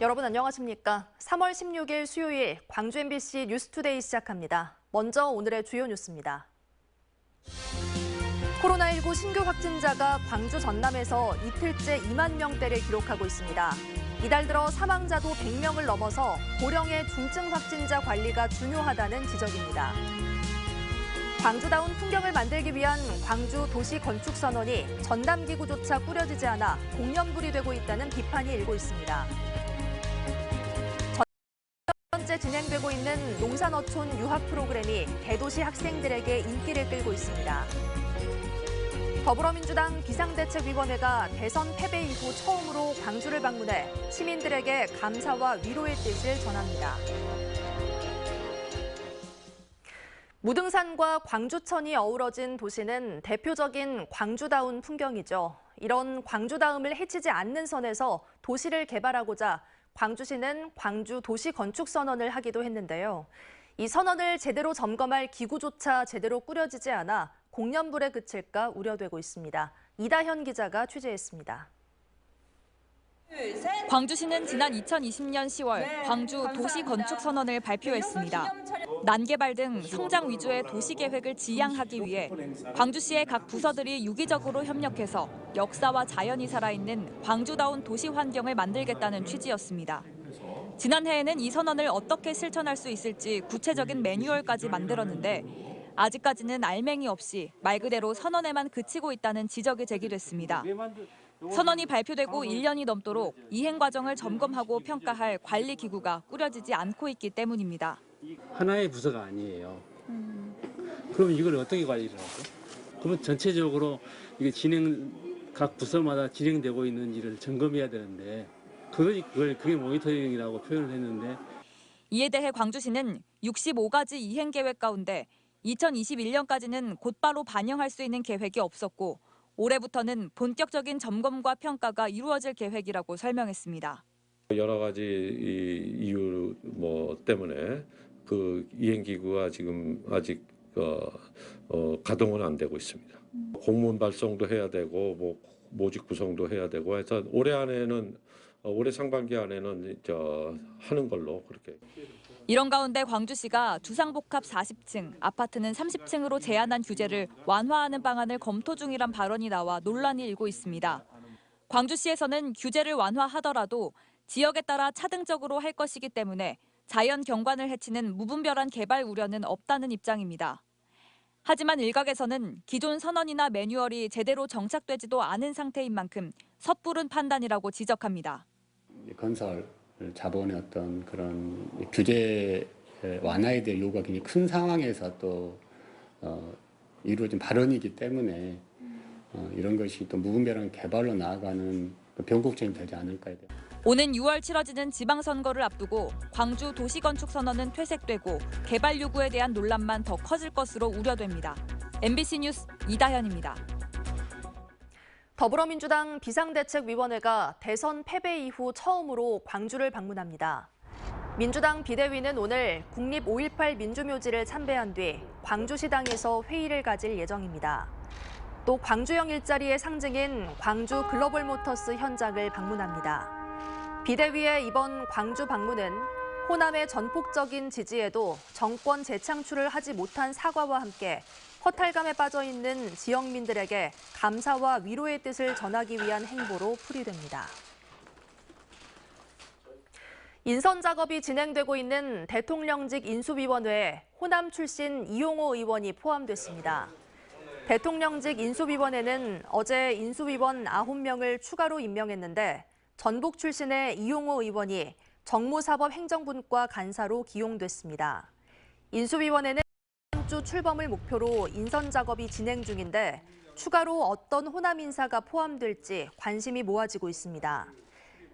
여러분 안녕하십니까? 3월 16일 수요일 광주 MBC 뉴스투데이 시작합니다. 먼저 오늘의 주요 뉴스입니다. 코로나19 신규 확진자가 광주 전남에서 이틀째 2만 명대를 기록하고 있습니다. 이달 들어 사망자도 100명을 넘어서 고령의 중증 확진자 관리가 중요하다는 지적입니다. 광주다운 풍경을 만들기 위한 광주 도시건축선언이 전담기구조차 꾸려지지 않아 공연불이 되고 있다는 비판이 일고 있습니다. 현재 진행되고 있는 농산어촌 유학 프로그램이 대도시 학생들에게 인기를 끌고 있습니다. 더불어민주당 비상대책위원회가 대선 패배 이후 처음으로 광주를 방문해 시민들에게 감사와 위로의 뜻을 전합니다. 무등산과 광주천이 어우러진 도시는 대표적인 광주다운 풍경이죠. 이런 광주다움을 해치지 않는 선에서 도시를 개발하고자 광주시는 광주 도시건축선언을 하기도 했는데요. 이 선언을 제대로 점검할 기구조차 제대로 꾸려지지 않아 공연불에 그칠까 우려되고 있습니다. 이다현 기자가 취재했습니다. 광주시는 지난 2020년 10월 광주 도시건축선언을 발표했습니다. 난개발 등 성장 위주의 도시계획을 지향하기 위해 광주시의 각 부서들이 유기적으로 협력해서 역사와 자연이 살아있는 광주다운 도시 환경을 만들겠다는 취지였습니다. 지난해에는 이 선언을 어떻게 실천할 수 있을지 구체적인 매뉴얼까지 만들었는데 아직까지는 알맹이 없이 말 그대로 선언에만 그치고 있다는 지적이 제기됐습니다. 선언이 발표되고 1년이 넘도록 이행 과정을 점검하고 평가할 관리기구가 꾸려지지 않고 있기 때문입니다. 하나의 부서가 아니에요. 그럼 이걸 어떻게 관리를 하죠? 그러면 전체적으로 이게 각 부서마다 진행되고 있는지를 점검해야 되는데 그게 모니터링이라고 표현을 했는데 이에 대해 광주시는 65가지 이행 계획 가운데 2021년까지는 곧바로 반영할 수 있는 계획이 없었고 올해부터는 본격적인 점검과 평가가 이루어질 계획이라고 설명했습니다. 여러 가지 이유 때문에 그 이행기구가 지금 아직 가동은 안 되고 있습니다. 공문 발송도 해야 되고 모집 구성도 해야 되고 해서 올해 상반기 안에는 하는 걸로 그렇게. 이런 가운데 광주시가 주상복합 40층, 아파트는 30층으로 제한한 규제를 완화하는 방안을 검토 중이란 발언이 나와 논란이 일고 있습니다. 광주시에서는 규제를 완화하더라도 지역에 따라 차등적으로 할 것이기 때문에 자연 경관을 해치는 무분별한 개발 우려는 없다는 입장입니다. 하지만 일각에서는 기존 선언이나 매뉴얼이 제대로 정착되지도 않은 상태인 만큼 섣부른 판단이라고 지적합니다. 건설 자본의 어떤 그런 규제 완화에 대한 요구가 굉장히 큰 상황에서 또 이루어진 발언이기 때문에 이런 것이 또 무분별한 개발로 나아가는 변곡점이 되지 않을까에 대해. 오는 6월 치러지는 지방선거를 앞두고 광주 도시건축선언은 퇴색되고 개발 요구에 대한 논란만 더 커질 것으로 우려됩니다. MBC 뉴스 이다현입니다. 더불어민주당 비상대책위원회가 대선 패배 이후 처음으로 광주를 방문합니다. 민주당 비대위는 오늘 국립 5.18 민주묘지를 참배한 뒤 광주시당에서 회의를 가질 예정입니다. 또 광주형 일자리의 상징인 광주 글로벌모터스 현장을 방문합니다. 비대위의 이번 광주 방문은 호남의 전폭적인 지지에도 정권 재창출을 하지 못한 사과와 함께 허탈감에 빠져 있는 지역민들에게 감사와 위로의 뜻을 전하기 위한 행보로 풀이됩니다. 인선 작업이 진행되고 있는 대통령직 인수위원회에 호남 출신 이용호 의원이 포함됐습니다. 대통령직 인수위원회는 어제 인수위원 9명을 추가로 임명했는데 전북 출신의 이용호 의원이 정무사법행정분과 간사로 기용됐습니다. 인수위원회는 이번 주 출범을 목표로 인선 작업이 진행 중인데 추가로 어떤 호남 인사가 포함될지 관심이 모아지고 있습니다.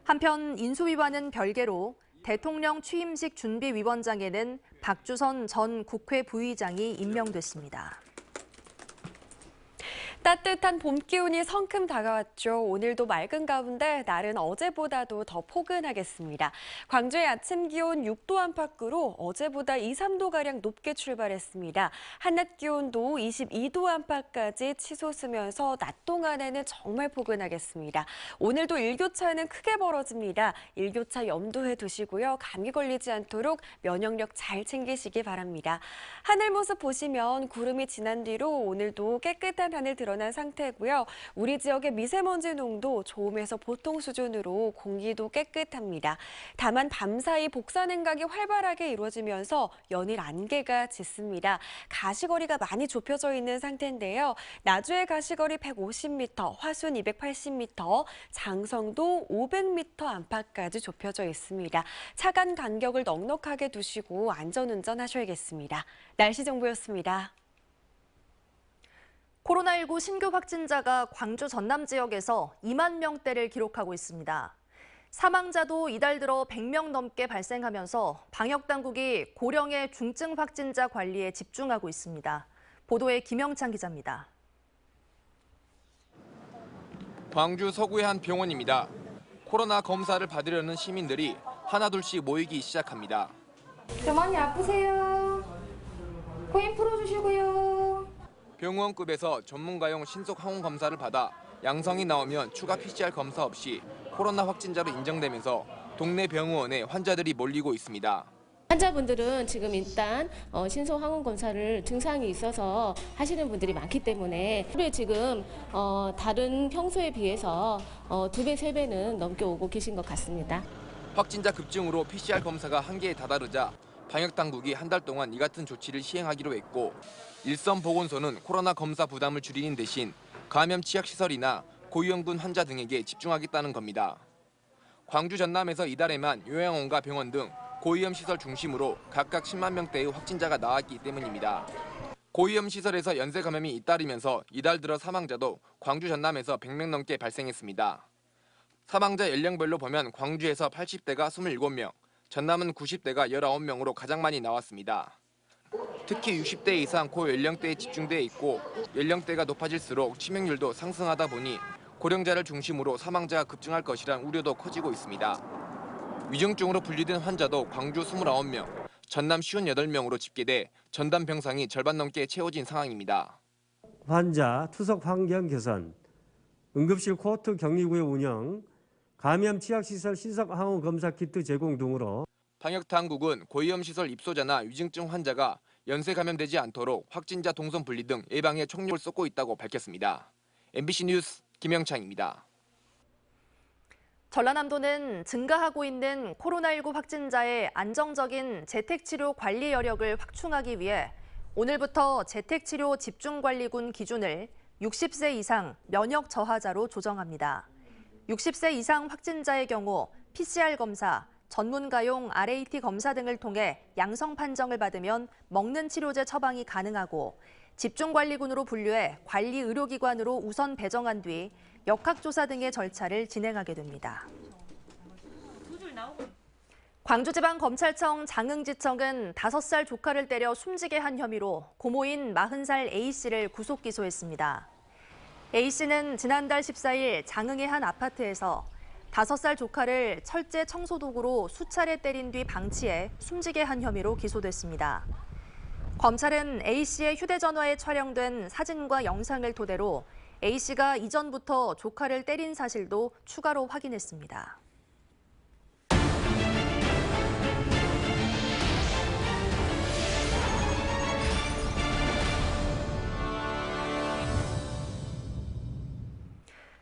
한편 인수위와는 별개로 대통령 취임식 준비위원장에는 박주선 전 국회 부의장이 임명됐습니다. 따뜻한 봄 기운이 성큼 다가왔죠. 오늘도 맑은 가운데 날은 어제보다도 더 포근하겠습니다. 광주의 아침 기온 6도 안팎으로 어제보다 2, 3도가량 높게 출발했습니다. 한낮 기온도 22도 안팎까지 치솟으면서 낮 동안에는 정말 포근하겠습니다. 오늘도 일교차는 크게 벌어집니다. 일교차 염두에 두시고요. 감기 걸리지 않도록 면역력 잘 챙기시기 바랍니다. 하늘 모습 보시면 구름이 지난 뒤로 오늘도 깨끗한 하늘 드러난 상태고요. 우리 지역의 미세먼지 농도 좋음에서 보통 수준으로 공기도 깨끗합니다. 다만 밤사이 복사 냉각이 활발하게 이루어지면서 연일 안개가 짙습니다. 가시거리가 많이 좁혀져 있는 상태인데요. 나주의 가시거리 150m, 화순 280m, 장성도 500m 안팎까지 좁혀져 있습니다. 차간 간격을 넉넉하게 두시고 안전운전 하셔야겠습니다. 날씨 정보였습니다. 코로나19 신규 확진자가 광주 전남 지역에서 2만 명대를 기록하고 있습니다. 사망자도 이달 들어 100명 넘게 발생하면서 방역당국이 고령의 중증 확진자 관리에 집중하고 있습니다. 보도에 김영찬 기자입니다. 광주 서구의 한 병원입니다. 코로나 검사를 받으려는 시민들이 하나둘씩 모이기 시작합니다. 좀 많이 아프세요? 코인 풀어주시고요. 병원급에서 전문가용 신속 항원 검사를 받아 양성이 나오면 추가 PCR 검사 없이 코로나 확진자로 인정되면서 동네 병원에 환자들이 몰리고 있습니다. 환자분들은 지금 일단 신속 항원 검사를 증상이 있어서 하시는 분들이 많기 때문에 하루에 지금 다른 평소에 비해서 2배, 3배는 넘게 오고 계신 것 같습니다. 확진자 급증으로 PCR 검사가 한계에 다다르자 방역당국이 한 달 동안 이 같은 조치를 시행하기로 했고 일선 보건소는 코로나 검사 부담을 줄이는 대신 감염 취약시설이나 고위험군 환자 등에게 집중하겠다는 겁니다. 광주 전남에서 이달에만 요양원과 병원 등 고위험 시설 중심으로 각각 10만 명대의 확진자가 나왔기 때문입니다. 고위험 시설에서 연쇄 감염이 잇따르면서 이달 들어 사망자도 광주 전남에서 100명 넘게 발생했습니다. 사망자 연령별로 보면 광주에서 80대가 27명, 전남은 90대가 19명으로 가장 많이 나왔습니다. 특히 60대 이상 고연령대에 집중돼 있고 연령대가 높아질수록 치명률도 상승하다 보니 고령자를 중심으로 사망자가 급증할 것이란 우려도 커지고 있습니다. 위중증으로 분류된 환자도 광주 29명, 전남 58명으로 집계돼 전담 병상이 절반 넘게 채워진 상황입니다. 환자 투석 환경 개선, 응급실 코호트 격리구의 운영, 감염 취약시설 신속 항원 검사 키트 제공 등으로 방역당국은 고위험시설 입소자나 위중증 환자가 연쇄 감염되지 않도록 확진자 동선 분리 등 예방에 총력을 쏟고 있다고 밝혔습니다. MBC 뉴스 김영창입니다. 전라남도는 증가하고 있는 코로나19 확진자의 안정적인 재택치료 관리 여력을 확충하기 위해 오늘부터 재택치료 집중관리군 기준을 60세 이상 면역 저하자로 조정합니다. 60세 이상 확진자의 경우 PCR 검사, 전문가용 RAT 검사 등을 통해 양성 판정을 받으면 먹는 치료제 처방이 가능하고 집중관리군으로 분류해 관리 의료기관으로 우선 배정한 뒤 역학조사 등의 절차를 진행하게 됩니다. 광주지방검찰청 장흥지청은 5살 조카를 때려 숨지게 한 혐의로 고모인 40살 A씨를 구속 기소했습니다. A씨는 지난달 14일 장흥의 한 아파트에서 5살 조카를 철제 청소도구로 수차례 때린 뒤 방치해 숨지게 한 혐의로 기소됐습니다. 검찰은 A씨의 휴대전화에 촬영된 사진과 영상을 토대로 A씨가 이전부터 조카를 때린 사실도 추가로 확인했습니다.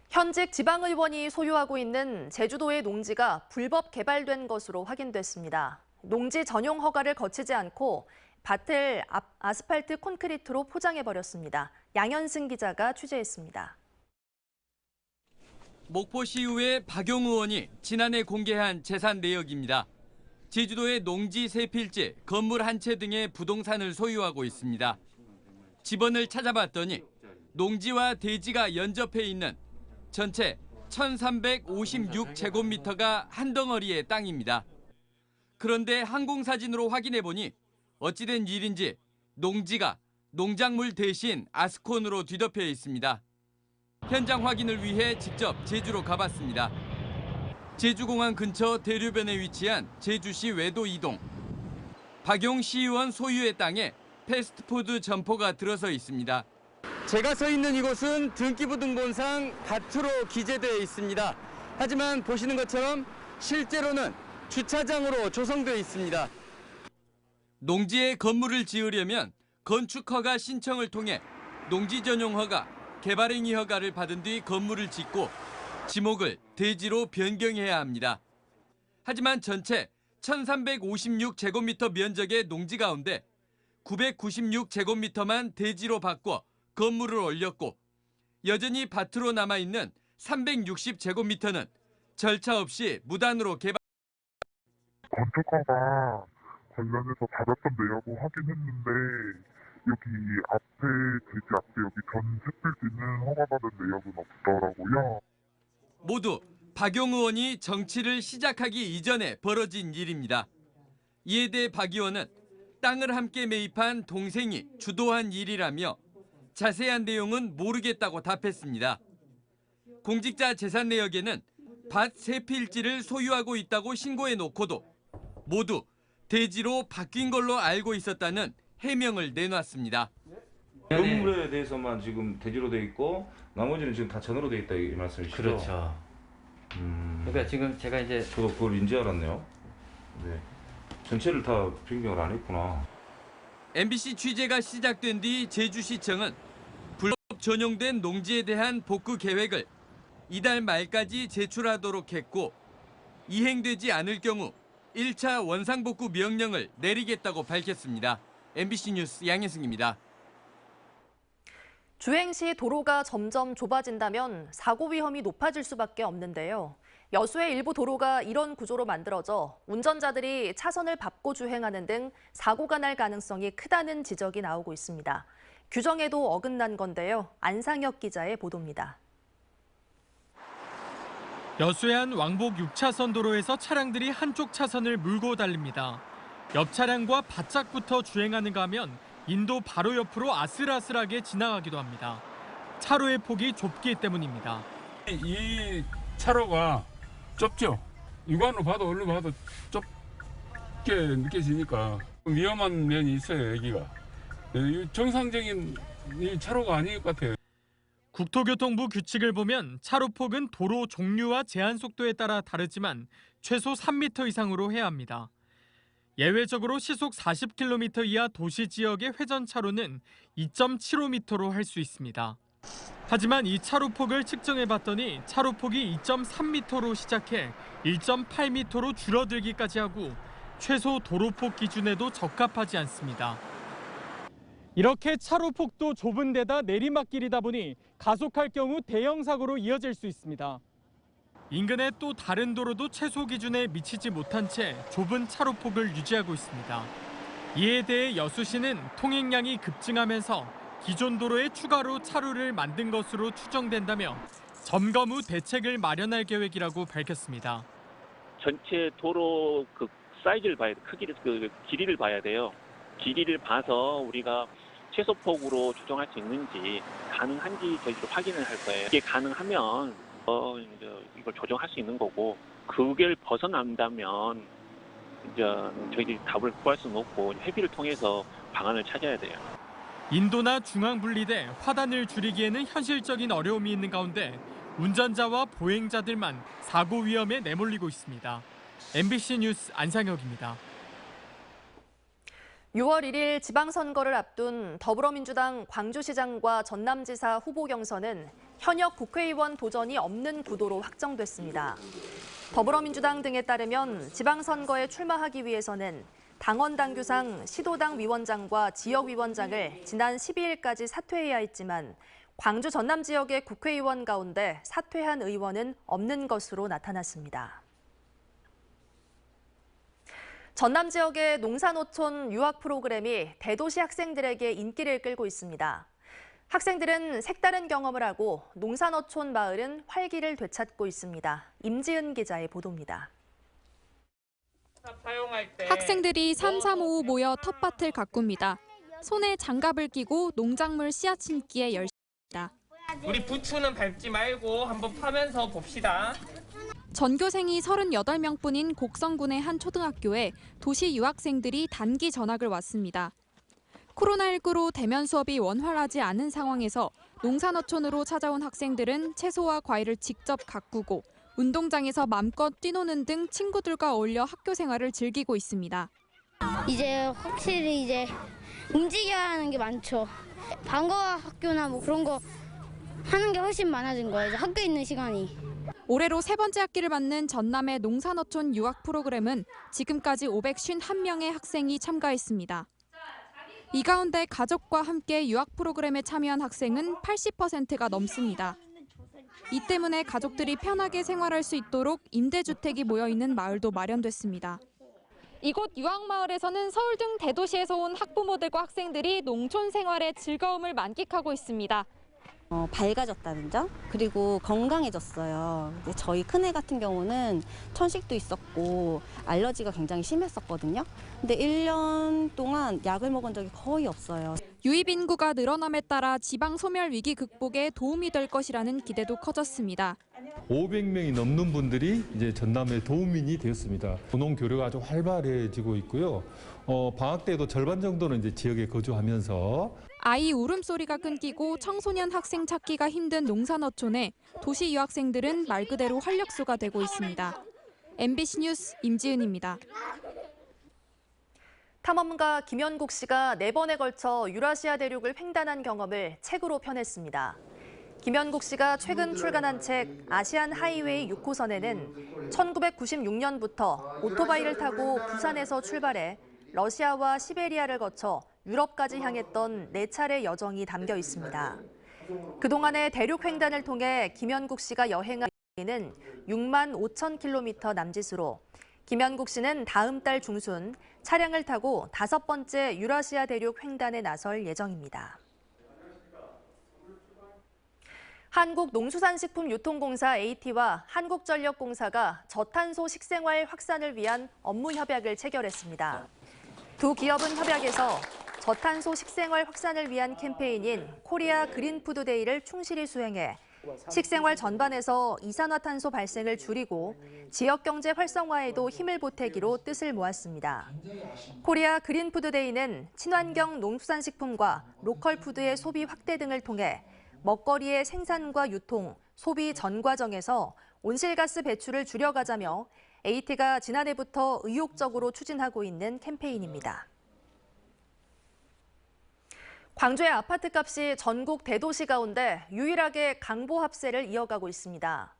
현직 지방의원이 소유하고 있는 제주도의 농지가 불법 개발된 것으로 확인됐습니다. 농지 전용 허가를 거치지 않고 밭을 아스팔트 콘크리트로 포장해버렸습니다. 양현승 기자가 취재했습니다. 목포시의회 박용 의원이 지난해 공개한 재산 내역입니다. 제주도의 농지 3필지, 건물 한 채 등의 부동산을 소유하고 있습니다. 집원을 찾아봤더니 농지와 대지가 연접해 있는 전체 1,356제곱미터가 한 덩어리의 땅입니다. 그런데 항공사진으로 확인해보니 어찌된 일인지 농지가 농작물 대신 아스콘으로 뒤덮여 있습니다. 현장 확인을 위해 직접 제주로 가봤습니다. 제주공항 근처 대류변에 위치한 제주시 외도 이동. 박용 시의원 소유의 땅에 패스트푸드 점포가 들어서 있습니다. 제가 서 있는 이곳은 등기부등본상 밭으로 기재되어 있습니다. 하지만 보시는 것처럼 실제로는 주차장으로 조성되어 있습니다. 농지에 건물을 지으려면 건축허가 신청을 통해 농지 전용 허가, 개발행위 허가를 받은 뒤 건물을 짓고 지목을 대지로 변경해야 합니다. 하지만 전체 1356제곱미터 면적의 농지 가운데 996제곱미터만 대지로 바꿔 건물을 올렸고 여전히 밭으로 남아있는 360제곱미터는 절차 없이 무단으로 개발. 건축허가 관련해서 받았던 내역을 확인했는데 여기 앞에 돼지 앞에 여기 전 샛필지는 허가받은 내역은 없더라고요. 모두 박용 의원이 정치를 시작하기 이전에 벌어진 일입니다. 이에 대해 박 의원은 땅을 함께 매입한 동생이 주도한 일이라며 자세한 내용은 모르겠다고 답했습니다. 공직자 재산 내역에는 밭 3필지를 소유하고 있다고 신고해놓고도 모두 대지로 바뀐 걸로 알고 있었다는 해명을 내놨습니다. 건물에 대해서만 지금 대지로 돼 있고 나머지는 지금 다 전으로 돼 있다 이 말씀이시죠? 그렇죠. 그러니까 지금 제가 이제 저도 그걸 인지 알았네요. 네. 전체를 다 변경을 안 했구나. MBC 취재가 시작된 뒤 제주시청은 불법 전용된 농지에 대한 복구 계획을 이달 말까지 제출하도록 했고 이행되지 않을 경우 1차 원상복구 명령을 내리겠다고 밝혔습니다. MBC 뉴스 양혜승입니다. 주행 시 도로가 점점 좁아진다면 사고 위험이 높아질 수밖에 없는데요. 여수의 일부 도로가 이런 구조로 만들어져 운전자들이 차선을 밟고 주행하는 등 사고가 날 가능성이 크다는 지적이 나오고 있습니다. 규정에도 어긋난 건데요. 안상혁 기자의 보도입니다. 여수의 한 왕복 6차선 도로에서 차량들이 한쪽 차선을 물고 달립니다. 옆 차량과 바짝붙어 주행하는가 하면 인도 바로 옆으로 아슬아슬하게 지나가기도 합니다. 차로의 폭이 좁기 때문입니다. 이 차로가 좁죠. 육안으로 봐도 얼른 봐도 좁게 느껴지니까 위험한 면이 있어요, 여기가. 정상적인 이 차로가 아닐 것 같아요. 국토교통부 규칙을 보면 차로폭은 도로 종류와 제한 속도에 따라 다르지만 최소 3m 이상으로 해야 합니다. 예외적으로 시속 40km 이하 도시 지역의 회전 차로는 2.75m로 할 수 있습니다. 하지만 이 차로폭을 측정해봤더니 차로폭이 2.3m로 시작해 1.8m로 줄어들기까지 하고 최소 도로폭 기준에도 적합하지 않습니다. 이렇게 차로폭도 좁은 데다 내리막길이다 보니 가속할 경우 대형 사고로 이어질 수 있습니다. 인근의 또 다른 도로도 최소 기준에 미치지 못한 채 좁은 차로폭을 유지하고 있습니다. 이에 대해 여수시는 통행량이 급증하면서 기존 도로에 추가로 차로를 만든 것으로 추정된다며 점검 후 대책을 마련할 계획이라고 밝혔습니다. 전체 도로 그 사이즈를 봐야 돼. 크기를 길이를 봐야 돼요. 길이를 봐서 우리가 최소폭으로 조정할 수 있는지 가능한지 저희도 확인을 할 거예요. 이게 가능하면 이제 이걸 조정할 수 있는 거고 그걸 벗어난다면 이제 저희들이 답을 구할 수는 없고 협의를 통해서 방안을 찾아야 돼요. 인도나 중앙 분리돼 화단을 줄이기에는 현실적인 어려움이 있는 가운데 운전자와 보행자들만 사고 위험에 내몰리고 있습니다. MBC 뉴스 안상혁입니다. 6월 1일 지방선거를 앞둔 더불어민주당 광주시장과 전남지사 후보 경선은 현역 국회의원 도전이 없는 구도로 확정됐습니다. 더불어민주당 등에 따르면 지방선거에 출마하기 위해서는 당원 당규상 시도당 위원장과 지역위원장을 지난 12일까지 사퇴해야 했지만 광주 전남 지역의 국회의원 가운데 사퇴한 의원은 없는 것으로 나타났습니다. 전남 지역의 농사노촌 유학 프로그램이 대도시 학생들에게 인기를 끌고 있습니다. 학생들은 색다른 경험을 하고 농사노촌 마을은 활기를 되찾고 있습니다. 임지은 기자의 보도입니다. 학생들이 삼삼오오 모여 텃밭을 가꿉니다. 손에 장갑을 끼고 농작물 씨앗 심기에 열심입니다. 우리 부추는 밟지 말고 한번 파면서 봅시다. 전교생이 38명뿐인 곡성군의 한 초등학교에 도시 유학생들이 단기 전학을 왔습니다. 코로나19로 대면 수업이 원활하지 않은 상황에서 농산어촌으로 찾아온 학생들은 채소와 과일을 직접 가꾸고 운동장에서 맘껏 뛰노는 등 친구들과 어울려 학교 생활을 즐기고 있습니다. 이제 확실히 이제 움직여야 하는 게 많죠. 방과 학교나 뭐 그런 거 하는 게 훨씬 많아진 거예요. 이제 학교에 있는 시간이. 올해로 3번째 학기를 맞는 전남의 농산어촌 유학 프로그램은 지금까지 551명의 학생이 참가했습니다. 이 가운데 가족과 함께 유학 프로그램에 참여한 학생은 80%가 넘습니다. 이 때문에 가족들이 편하게 생활할 수 있도록 임대주택이 모여있는 마을도 마련됐습니다. 이곳 유학마을에서는 서울 등 대도시에서 온 학부모들과 학생들이 농촌 생활의 즐거움을 만끽하고 있습니다. 밝아졌다는 점, 그리고 건강해졌어요. 저희 큰애 같은 경우는 천식도 있었고 알러지가 굉장히 심했었거든요. 근데 1년 동안 약을 먹은 적이 거의 없어요. 유입 인구가 늘어남에 따라 지방 소멸 위기 극복에 도움이 될 것이라는 기대도 커졌습니다. 500명이 넘는 분들이 이제 전남의 도민이 되었습니다. 분홍 교류가 아주 활발해지고 있고요. 방학 때도 절반 정도는 이제 지역에 거주하면서 아이 울음소리가 끊기고 청소년 학생 찾기가 힘든 농산어촌에 도시 유학생들은 말 그대로 활력소가 되고 있습니다. MBC 뉴스 임지은입니다. 탐험가 김연국 씨가 4번에 걸쳐 유라시아 대륙을 횡단한 경험을 책으로 펴냈습니다. 김연국 씨가 최근 출간한 책 아시안 하이웨이 6호선에는 1996년부터 오토바이를 타고 부산에서 출발해 러시아와 시베리아를 거쳐 유럽까지 향했던 4차례 여정이 담겨 있습니다. 그동안의 대륙 횡단을 통해 김연국 씨가 여행한 거리는 6만 5천 킬로미터 남짓으로 김연국 씨는 다음 달 중순 차량을 타고 5번째 유라시아 대륙 횡단에 나설 예정입니다. 한국농수산식품유통공사 AT와 한국전력공사가 저탄소 식생활 확산을 위한 업무 협약을 체결했습니다. 두 기업은 협약에서 저탄소 식생활 확산을 위한 캠페인인 코리아 그린푸드데이를 충실히 수행해 식생활 전반에서 이산화탄소 발생을 줄이고 지역경제 활성화에도 힘을 보태기로 뜻을 모았습니다. 코리아 그린푸드데이는 친환경 농수산식품과 로컬푸드의 소비 확대 등을 통해 먹거리의 생산과 유통, 소비 전 과정에서 온실가스 배출을 줄여가자며 AT가 지난해부터 의욕적으로 추진하고 있는 캠페인입니다. 광주의 아파트값이 전국 대도시 가운데 유일하게 강보합세를 이어가고 있습니다.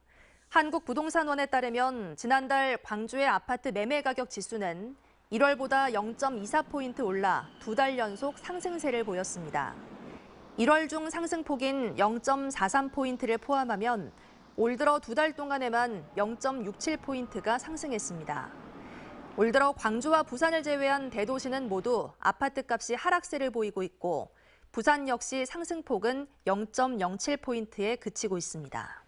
한국부동산원에 따르면 지난달 광주의 아파트 매매 가격 지수는 1월보다 0.24포인트 올라 2달 연속 상승세를 보였습니다. 1월 중 상승폭인 0.43포인트를 포함하면 올 들어 2달 동안에만 0.67포인트가 상승했습니다. 올 들어 광주와 부산을 제외한 대도시는 모두 아파트값이 하락세를 보이고 있고 부산 역시 상승폭은 0.07포인트에 그치고 있습니다.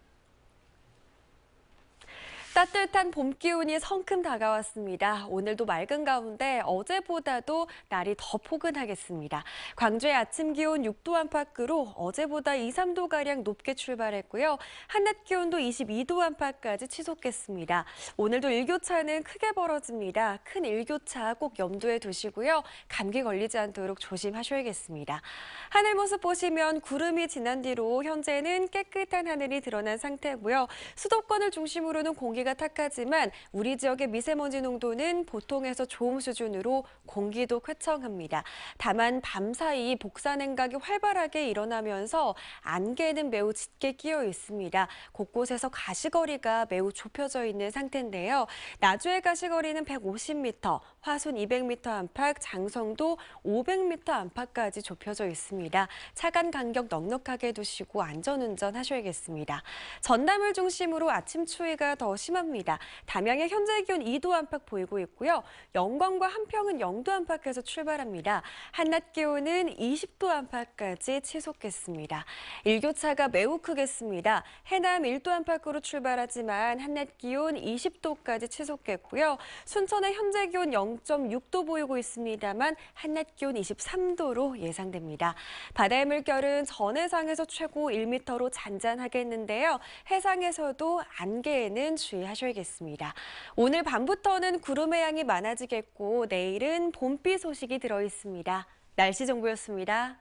따뜻한 봄 기운이 성큼 다가왔습니다. 오늘도 맑은 가운데 어제보다도 날이 더 포근하겠습니다. 광주의 아침 기온 6도 안팎으로 어제보다 2, 3도가량 높게 출발했고요. 한낮 기온도 22도 안팎까지 치솟겠습니다. 오늘도 일교차는 크게 벌어집니다. 큰 일교차 꼭 염두에 두시고요. 감기 걸리지 않도록 조심하셔야겠습니다. 하늘 모습 보시면 구름이 지난 뒤로 현재는 깨끗한 하늘이 드러난 상태고요. 수도권을 중심으로는 공기가 탁하지만 우리 지역의 미세먼지 농도는 보통에서 좋음 수준으로 공기도 쾌청합니다. 다만 밤사이 복사 냉각이 활발하게 일어나면서 안개는 매우 짙게 끼어 있습니다. 곳곳에서 가시거리가 매우 좁혀져 있는 상태인데요. 나주의 가시거리는 150m, 화순 200m 안팎, 장성도 500m 안팎까지 좁혀져 있습니다. 차간 간격 넉넉하게 두시고 안전운전 하셔야겠습니다. 전남을 중심으로 아침 추위가 더 심한 심합니다. 담양의 현재 기온 2도 안팎 보이고 있고요. 영광과 한평은 0도 안팎에서 출발합니다. 한낮 기온은 20도 안팎까지 치솟겠습니다. 일교차가 매우 크겠습니다. 해남 1도 안팎으로 출발하지만 한낮 기온 20도까지 치솟겠고요. 순천의 현재 기온 0.6도 보이고 있습니다만 한낮 기온 23도로 예상됩니다. 바다의 물결은 전해상에서 최고 1m로 잔잔하겠는데요. 해상에서도 안개에는 주의하셔야겠습니다. 오늘 밤부터는 구름의 양이 많아지겠고 내일은 봄비 소식이 들어있습니다. 날씨 정보였습니다.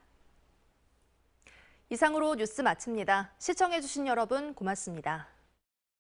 이상으로 뉴스 마칩니다. 시청해주신 여러분 고맙습니다.